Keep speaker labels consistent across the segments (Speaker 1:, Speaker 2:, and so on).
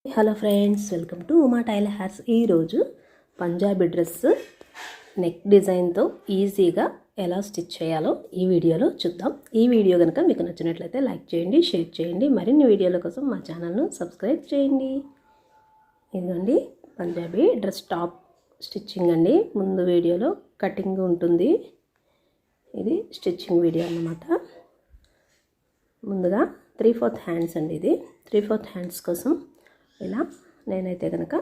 Speaker 1: Hello friends, welcome to Uma tailors. ఈరోజు Punjabi dress neck డిజైన్తో ఈజీగా ఎలా స్టిచ్ చేయాలో ఈ వీడియోలో చూద్దాం. ఈ వీడియో కనుక మీకు నచ్చినట్లయితే లైక్ చేయండి, షేర్ చేయండి. మరిన్ని వీడియోల కోసం మా ఛానల్ను సబ్స్క్రైబ్ చేయండి. ఇదిగోండి పంజాబీ డ్రెస్ టాప్ స్టిచ్చింగ్ అండి. ముందు వీడియోలో కటింగ్ ఉంటుంది, ఇది స్టిచ్చింగ్ వీడియో అన్నమాట. ముందుగా 3/4 హ్యాండ్స్ అండి. ఇది 3/4 హ్యాండ్స్ కోసం ఇలా నేనైతే కనుక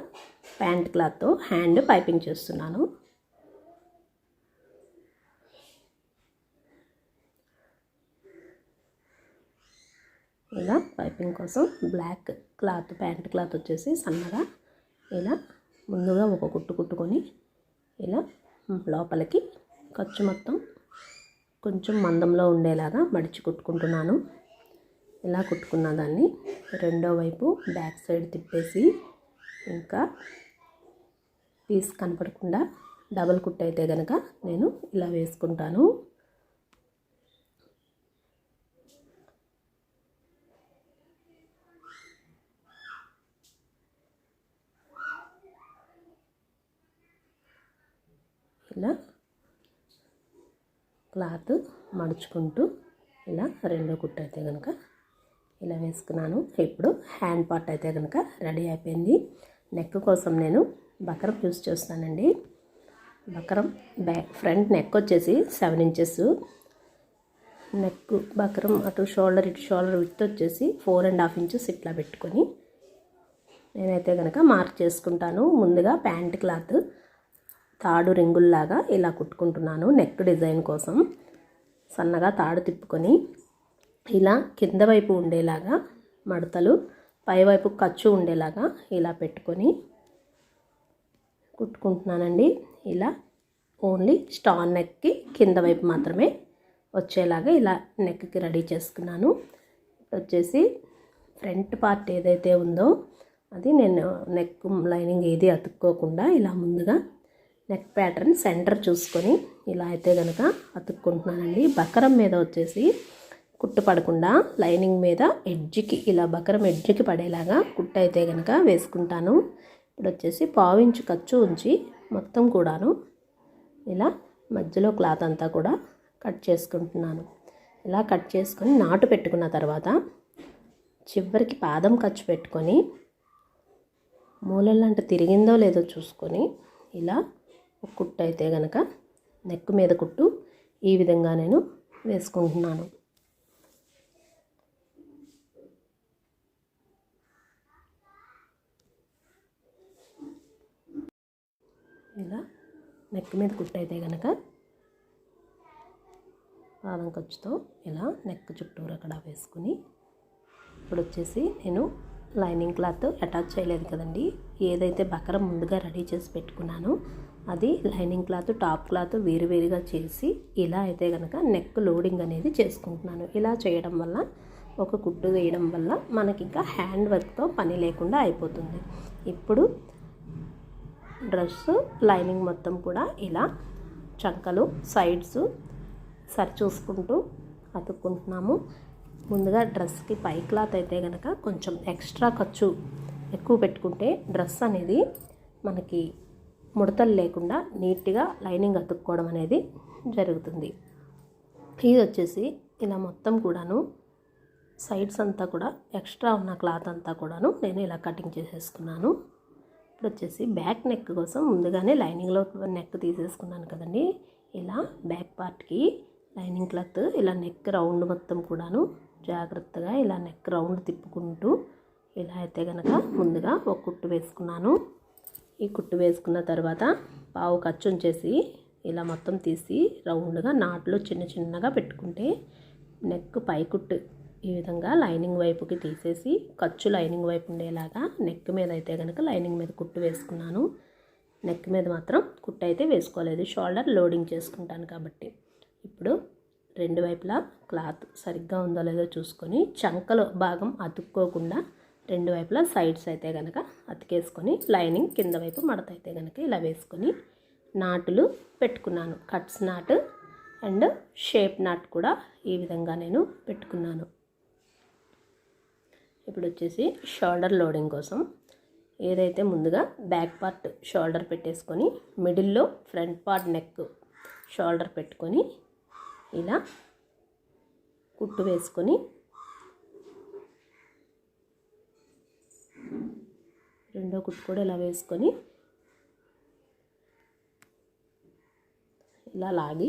Speaker 1: ప్యాంట్ క్లాత్తో హ్యాండ్ పైపింగ్ చేస్తున్నాను. ఇలా పైపింగ్ కోసం బ్లాక్ క్లాత్, ప్యాంట్ క్లాత్ వచ్చేసి సన్నగా ఇలా ముందుగా ఒక కుట్టు కుట్టుకొని ఇలా లోపలికి ఖర్చు మొత్తం కొంచెం మందంలో ఉండేలాగా మడిచి కుట్టుకుంటున్నాను. ఇలా కుట్టుకున్న దాన్ని రెండో వైపు బ్యాక్ సైడ్ తిప్పేసి ఇంకా పీస్ కనపడకుండా డబల్ కుట్ అయితే కనుక నేను ఇలా వేసుకుంటాను. ఇలా క్లాత్ మడుచుకుంటూ ఇలా రెండో కుట్టు అయితే కనుక ఇలా వేసుకున్నాను. ఇప్పుడు హ్యాండ్ పార్ట్ అయితే కనుక రెడీ అయిపోయింది. నెక్ కోసం నేను బకరం యూస్ చేస్తానండి. బకరం ఫ్రంట్ నెక్ వచ్చేసి 7 ఇంచెస్, నెక్ బకరం అటు షోల్డర్ ఇటు షోల్డర్ విడ్త్ వచ్చేసి 4.5 ఇంచెస్ ఇట్లా పెట్టుకొని నేనైతే కనుక మార్క్ చేసుకుంటాను. ముందుగా ప్యాంట్ క్లాత్ తాడు రింగుల్లాగా ఇలా కుట్టుకుంటున్నాను. నెక్ డిజైన్ కోసం సన్నగా తాడు తిప్పుకొని ఇలా కింద వైపు ఉండేలాగా మడతలు, పైవైపు ఖర్చు ఉండేలాగా ఇలా పెట్టుకొని కుట్టుకుంటున్నానండి. ఇలా ఓన్లీ స్టార్ నెక్కి కింద వైపు మాత్రమే వచ్చేలాగా ఇలా నెక్కి రెడీ చేసుకున్నాను. వచ్చేసి ఫ్రంట్ పార్ట్ ఏదైతే ఉందో అది నేను నెక్ లైనింగ్ ఏది అతుక్కోకుండా ఇలా ముందుగా నెక్ ప్యాటర్న్ సెంటర్ చూసుకొని ఇలా అయితే కనుక అతుక్కుంటున్నానండి. బకరం మీద వచ్చేసి కుట్టు పడకుండా లైనింగ్ మీద ఎడ్జ్కి ఇలా బకరం ఎడ్జ్కి పడేలాగా కుట్టు అయితే కనుక వేసుకుంటాను. ఇప్పుడు వచ్చేసి 1/4 ఇంచు ఖర్చు ఉంచి మొత్తం కూడాను ఇలా మధ్యలో క్లాత్ అంతా కూడా కట్ చేసుకుంటున్నాను. ఇలా కట్ చేసుకొని నాటు పెట్టుకున్న తర్వాత చివరికి పాదం ఖర్చు పెట్టుకొని మూలలంటే తిరిగిందో లేదో చూసుకొని ఇలా ఒక కుట్టు అయితే కనుక నెక్ మీద కుట్టు ఈ విధంగా నేను వేసుకుంటున్నాను. ఇలా నెక్ మీద కుట్టు అయితే కనుక పాదం ఖర్చుతో ఇలా నెక్ చుట్టూరు అక్కడ వేసుకుని ఇప్పుడు వచ్చేసి నేను లైనింగ్ క్లాత్ అటాచ్ చేయలేదు కదండి. ఏదైతే బకరం ముందుగా రెడీ చేసి పెట్టుకున్నానో అది లైనింగ్ క్లాత్ టాప్ క్లాత్ వేరువేరుగా చేసి ఇలా అయితే కనుక నెక్ లోడింగ్ అనేది చేసుకుంటున్నాను. ఇలా చేయడం వల్ల ఒక కుట్టు వేయడం వల్ల మనకి ఇంకా హ్యాండ్ వర్క్తో పని లేకుండా అయిపోతుంది. ఇప్పుడు డ్రెస్ లైనింగ్ మొత్తం కూడా ఇలా చంకలు సైడ్స్ సరి చూసుకుంటూ అతుక్కుంటున్నాము. ముందుగా డ్రెస్కి పై క్లాత్ అయితే కనుక కొంచెం ఎక్స్ట్రా ఖర్చు ఎక్కువ పెట్టుకుంటే డ్రెస్ అనేది మనకి ముడతలు లేకుండా నీట్గా లైనింగ్ అతుక్కోవడం అనేది జరుగుతుంది. ఇది వచ్చేసి ఇలా మొత్తం కూడాను సైడ్స్ అంతా కూడా ఎక్స్ట్రా ఉన్న క్లాత్ అంతా కూడాను నేను ఇలా కటింగ్ చేసేసుకున్నాను. ఇప్పుడు వచ్చేసి బ్యాక్ నెక్ కోసం ముందుగానే లైనింగ్లో నెక్ తీసేసుకున్నాను కదండి. ఇలా బ్యాక్ పార్ట్కి లైనింగ్ క్లాత్ ఇలా నెక్ రౌండ్ మొత్తం కూడాను జాగ్రత్తగా ఇలా నెక్ రౌండ్ తిప్పుకుంటూ ఇలా అయితే కనుక ముందుగా ఒక కుట్టు వేసుకున్నాను. ఈ కుట్టు వేసుకున్న తర్వాత పావు ఖర్చు ఉంచేసి ఇలా మొత్తం తీసి రౌండ్గా నాట్లు చిన్న చిన్నగా పెట్టుకుంటే నెక్ పై కుట్టు ఈ విధంగా లైనింగ్ వైపుకి తీసేసి ఖర్చు లైనింగ్ వైపు ఉండేలాగా నెక్ మీద అయితే కనుక లైనింగ్ మీద కుట్టు వేసుకున్నాను. నెక్ మీద మాత్రం కుట్టు అయితే వేసుకోలేదు, షోల్డర్ లోడింగ్ చేసుకుంటాను కాబట్టి. ఇప్పుడు రెండు వైపులా క్లాత్ సరిగ్గా ఉందో లేదో చూసుకొని చంకలో భాగం అతుక్కోకుండా రెండు వైపులా సైడ్స్ అయితే కనుక అతికేసుకొని లైనింగ్ కింద వైపు మడత అయితే కనుక ఇలా వేసుకొని నాటులు పెట్టుకున్నాను. Cuts not and shape not కూడా ఈ విధంగా నేను పెట్టుకున్నాను. ఇప్పుడు వచ్చేసి షోల్డర్ లోడింగ్ కోసం ఏదైతే ముందుగా బ్యాక్ పార్ట్ షోల్డర్ పెట్టేసుకొని మిడిల్లో ఫ్రంట్ పార్ట్ నెక్ షోల్డర్ పెట్టుకొని ఇలా కుట్టు వేసుకొని రెండో కుట్టు కూడా ఇలా వేసుకొని ఇలా లాగి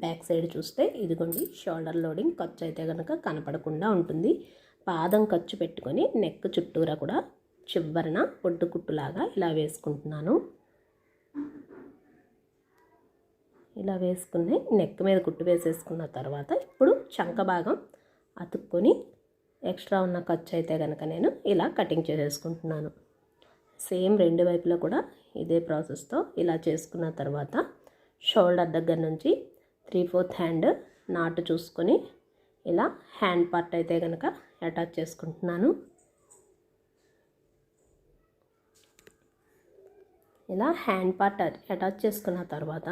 Speaker 1: బ్యాక్ సైడ్ చూస్తే ఇదిగోండి షోల్డర్ లోడింగ్ ఖర్చు అయితే కనుక కనపడకుండా ఉంటుంది. పాదం ఖర్చు పెట్టుకొని నెక్ చుట్టూరా కూడా చివరన పొడ్డు కుట్టులాగా ఇలా వేసుకుంటున్నాను. ఇలా వేసుకుని నెక్ మీద కుట్టు వేసేసుకున్న తర్వాత ఇప్పుడు చంక భాగం అతుక్కొని ఎక్స్ట్రా ఉన్న ఖర్చు అయితే కనుక నేను ఇలా కటింగ్ చేసేసుకుంటున్నాను. సేమ్ రెండు వైపులా కూడా ఇదే ప్రాసెస్తో ఇలా చేసుకున్న తర్వాత షోల్డర్ దగ్గర నుంచి 3/4 హ్యాండ్ నాటు చూసుకొని ఇలా హ్యాండ్ పార్ట్ అయితే కనుక అటాచ్ చేసుకుంటున్నాను. ఇలా హ్యాండ్ పార్ట్ అటాచ్ చేసుకున్న తర్వాత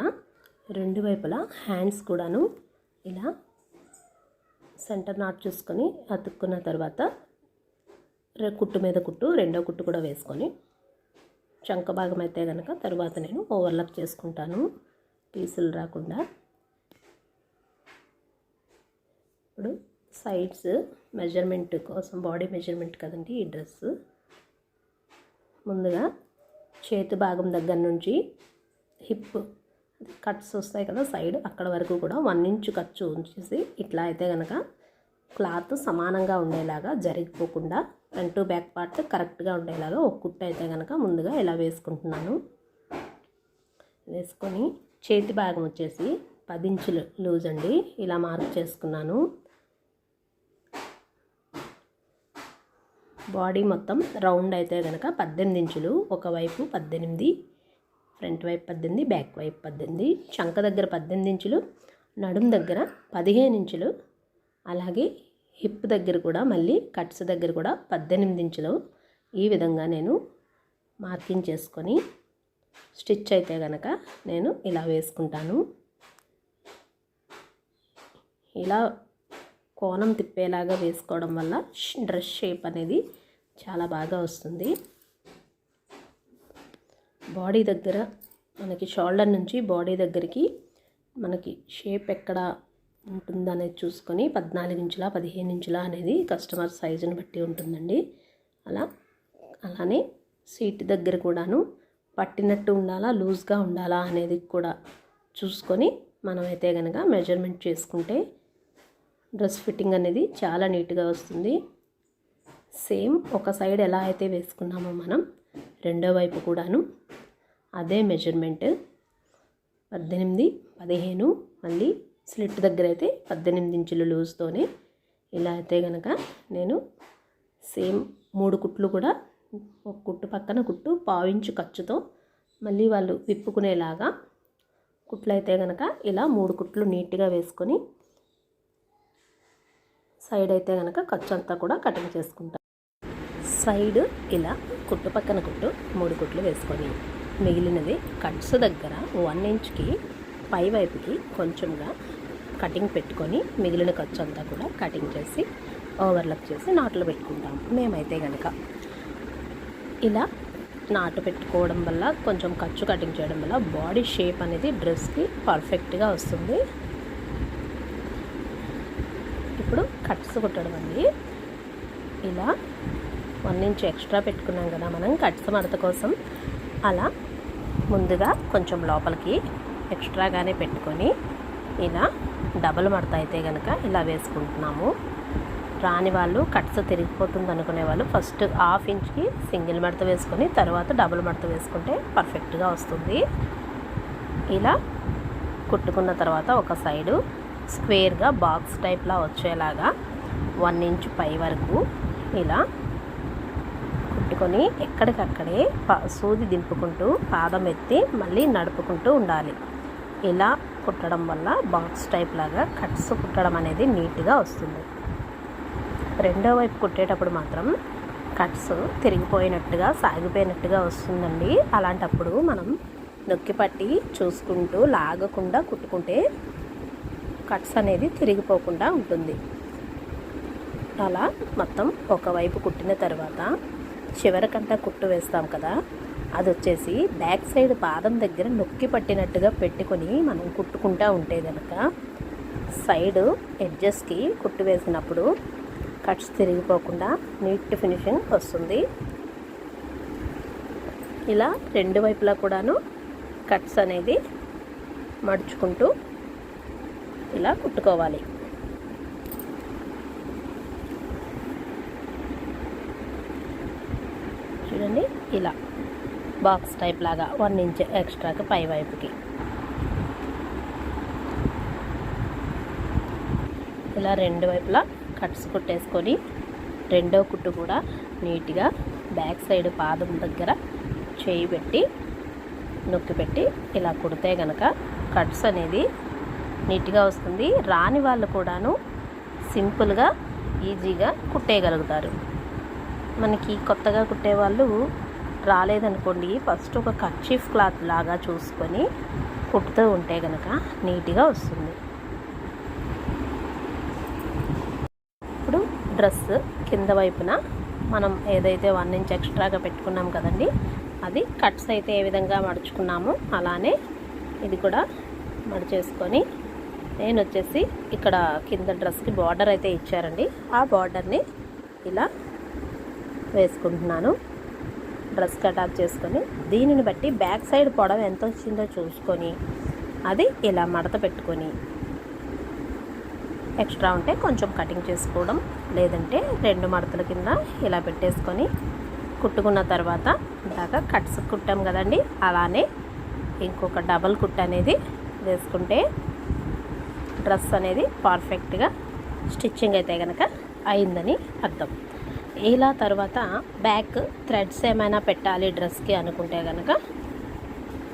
Speaker 1: రెండు వైపులా హ్యాండ్స్ కూడాను ఇలా సెంటర్ నాట్ చూసుకొని అతుక్కున్న తర్వాత కుట్టు మీద కుట్టు రెండో కుట్టు కూడా వేసుకొని చంక భాగం అయితే కనుక తర్వాత నేను ఓవర్లాక్ చేసుకుంటాను పీసులు రాకుండా. ఇప్పుడు సైడ్స్ మెజర్మెంట్ కోసం బాడీ మెజర్మెంట్ కదండి ఈ డ్రెస్. ముందుగా చేతి భాగం దగ్గర నుంచి హిప్ కట్స్ వస్తాయి కదా సైడ్ అక్కడ వరకు కూడా 1 ఇంచ్ ఖర్చు ఉంచేసి ఇట్లా అయితే కనుక క్లాత్ సమానంగా ఉండేలాగా జరిగిపోకుండా ఫ్రంట్ బ్యాక్ పార్ట్ కరెక్ట్గా ఉండేలాగా ఒక కుట్టు అయితే కనుక ముందుగా ఇలా వేసుకుంటున్నాను. వేసుకొని చేతి భాగం వచ్చేసి 10 ఇంచులు లూజ్ అండి ఇలా మార్క్ చేసుకున్నాను. బాడీ మొత్తం రౌండ్ అయితే కనుక 18 ఇంచులు, ఒకవైపు 18, ఫ్రంట్ వైపు 18, బ్యాక్ వైపు 18, చంక దగ్గర 18 ఇంచులు, నడుం దగ్గర 15 ఇంచులు, అలాగే హిప్ దగ్గర కూడా మళ్ళీ కట్స్ దగ్గర కూడా 18 ఇంచులు ఈ విధంగా నేను మార్కింగ్ చేసుకొని స్టిచ్ అయితే కనుక నేను ఇలా వేసుకుంటాను. ఇలా కోణం తిప్పేలాగా వేసుకోవడం వల్ల డ్రెస్ షేప్ అనేది చాలా బాగా వస్తుంది. బాడీ దగ్గర మనకి షోల్డర్ నుంచి బాడీ దగ్గరికి మనకి షేప్ ఎక్కడ ఉంటుందనేది చూసుకొని 14 ఇంచుల 15 ఇంచుల అనేది కస్టమర్ సైజుని బట్టి ఉంటుందండి. అలానే సీట్ దగ్గర కూడాను పట్టినట్టు ఉండాలా లూజ్గా ఉండాలా అనేది కూడా చూసుకొని మనమైతే కనుక మెజర్మెంట్ చేసుకుంటే డ్రెస్ ఫిట్టింగ్ అనేది చాలా నీట్గా వస్తుంది. సేమ్ ఒక సైడ్ ఎలా అయితే వేసుకున్నామో మనం రెండో వైపు కూడాను అదే మెజర్మెంట్ 18, 15 మళ్ళీ స్లిట్ దగ్గర అయితే 18 ఇంచులు లూజ్తోనే ఇలా అయితే కనుక నేను సేమ్ 3 కుట్లు కూడా ఒక కుట్టు పక్కన కుట్టు 1/4 ఇంచు ఖర్చుతో మళ్ళీ వాళ్ళు విప్పుకునేలాగా కుట్లు అయితే కనుక ఇలా 3 కుట్లు నీట్గా వేసుకొని సైడ్ అయితే కనుక ఖర్చు అంతా కూడా కటింగ్ చేసుకుంటాను. సైడ్ ఇలా కుట్టు పక్కన కుట్టు 3 కుట్లు వేసుకొని మిగిలినది కట్స్ దగ్గర 1 ఇంచ్కి పై వైపుకి కొంచెంగా కటింగ్ పెట్టుకొని మిగిలిన ఖర్చు అంతా కూడా కటింగ్ చేసి ఓవర్లాక్ చేసి నాట్లు పెట్టుకుంటాం. మేమైతే కనుక ఇలా నాటు పెట్టుకోవడం వల్ల కొంచెం ఖర్చు కటింగ్ చేయడం వల్ల బాడీ షేప్ అనేది డ్రెస్కి పర్ఫెక్ట్గా వస్తుంది. ఇప్పుడు కట్స్ కుట్టడం అండి. ఇలా 1 ఇంచ్ ఎక్స్ట్రా పెట్టుకున్నాం కదా మనం కట్స్ మడత కోసం. అలా ముందుగా కొంచెం లోపలికి ఎక్స్ట్రాగానే పెట్టుకొని ఇలా డబుల్ మడత అయితే కనుక ఇలా వేసుకుంటున్నాము. రాని వాళ్ళు కట్స్ తిరిగిపోతుంది అనుకునే వాళ్ళు ఫస్ట్ 1/2 ఇంచ్కి సింగిల్ మడత వేసుకొని తర్వాత డబుల్ మడత వేసుకుంటే పర్ఫెక్ట్గా వస్తుంది. ఇలా కుట్టుకున్న తర్వాత ఒక సైడు స్క్వేర్గా బాక్స్ టైప్లా వచ్చేలాగా 1 ఇంచ్ పై వరకు ఇలా కుట్టుకొని ఎక్కడికక్కడే సూది దింపుకుంటూ పాదం ఎత్తి మళ్ళీ నడుపుకుంటూ ఉండాలి. ఇలా కుట్టడం వల్ల బాక్స్ టైప్ లాగా కట్స్ కుట్టడం అనేది నీట్గా వస్తుంది. రెండో వైపు కుట్టేటప్పుడు మాత్రం కట్స్ తిరిగిపోయినట్టుగా సాగిపోయినట్టుగా వస్తుందండి. అలాంటప్పుడు మనం నొక్కి పట్టి చూసుకుంటూ లాగకుండా కుట్టుకుంటే కట్స్ అనేది తిరిగిపోకుండా ఉంటుంది. అలా మొత్తం ఒకవైపు కుట్టిన తర్వాత చివరికంతా కుట్టు వేస్తాం కదా, అది వచ్చేసి బ్యాక్ సైడ్ పాదం దగ్గర నొక్కి పట్టినట్టుగా పెట్టుకొని మనం కుట్టుకుంటూ ఉంటే కనుక సైడ్ ఎడ్జెస్కి కుట్టు వేసినప్పుడు కట్స్ తిరిగిపోకుండా నీట్ ఫినిషింగ్ వస్తుంది. ఇలా రెండు వైపులా కూడాను కట్స్ అనేది మడుచుకుంటూ ఇలా కుట్టుకోవాలి. చూడండి, ఇలా బాక్స్ టైప్ లాగా 1 ఇంచ్ ఎక్స్ట్రాకి పై వైపుకి ఇలా రెండు వైపులా కట్స్ కుట్టేసుకొని రెండో కుట్టు కూడా నీట్గా బ్యాక్ సైడ్ పాదం దగ్గర చేయి పెట్టి నొక్కి పెట్టి ఇలా కుడితే కనుక కట్స్ అనేది నీట్గా వస్తుంది. రాని వాళ్ళు కూడాను సింపుల్గా ఈజీగా కుట్టేయగలుగుతారు. మనకి కొత్తగా కుట్టేవాళ్ళు రాలేదనుకోండి, ఫస్ట్ ఒక కర్చీఫ్ క్లాత్ లాగా చూసుకొని కుట్టుతూ ఉంటే కనుక నీట్గా వస్తుంది. ఇప్పుడు డ్రెస్ కింద వైపున మనం ఏదైతే 1 ఇంచ్ ఎక్స్ట్రాగా పెట్టుకున్నాం కదండి, అది కట్స్ అయితే ఏ విధంగా మడుచుకున్నామో అలానే ఇది కూడా మడిచేసుకొని నేను వచ్చేసి ఇక్కడ కింద డ్రెస్కి బార్డర్ అయితే ఇచ్చారండి, ఆ బార్డర్ని ఇలా వేసుకుంటున్నాను. డ్రెస్కి అటాచ్ చేసుకొని దీనిని బట్టి బ్యాక్ సైడ్ పొడవు ఎంత వచ్చిందో చూసుకొని అది ఇలా మడత పెట్టుకొని ఎక్స్ట్రా ఉంటే కొంచెం కటింగ్ చేసుకోవడం, లేదంటే 2 మడతల కింద ఇలా పెట్టేసుకొని కుట్టుకున్న తర్వాత ఇందాక కట్స్ కుట్టాం కదండి, అలానే ఇంకొక డబల్ కుట్ అనేది వేసుకుంటే డ్రెస్ అనేది పర్ఫెక్ట్గా స్టిచ్చింగ్ అయితే కనుక అయిందని అర్థం. ఇలా తర్వాత బ్యాక్ థ్రెడ్స్ ఏమైనా పెట్టాలి డ్రెస్కి అనుకుంటే కనుక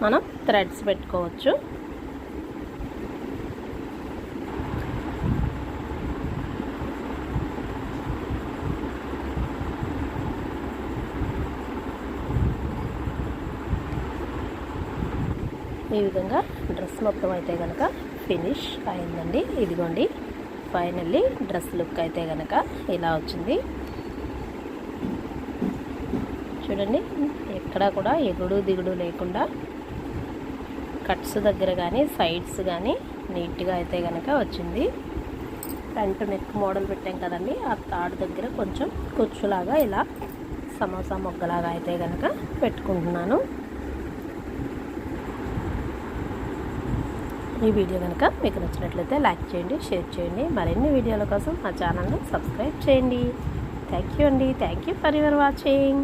Speaker 1: మనం థ్రెడ్స్ పెట్టుకోవచ్చు. ఈ విధంగా డ్రెస్ మొత్తం అయితే కనుక ఫినిష్ అయిందండి. ఇదిగోండి, ఫైనల్లీ డ్రెస్ లుక్ అయితే కనుక ఇలా వచ్చింది. చూడండి, ఎక్కడా కూడా ఎగుడు దిగుడు లేకుండా కట్స్ దగ్గర కానీ సైడ్స్ కానీ నీట్గా అయితే కనుక వచ్చింది. ఫ్రంట్ నెక్ మోడల్ పెట్టాం కదండి, ఆ తాడు దగ్గర కొంచెం కుచ్చులాగా ఇలా సమోసా మొగ్గలాగా అయితే కనుక పెట్టుకుంటున్నాను. ఈ వీడియో కనుక మీకు నచ్చినట్లయితే లైక్ చేయండి, షేర్ చేయండి. మరిన్ని వీడియోల కోసం మా ఛానల్ని సబ్స్క్రైబ్ చేయండి. థ్యాంక్ యూ అండి. Thank you for your watching.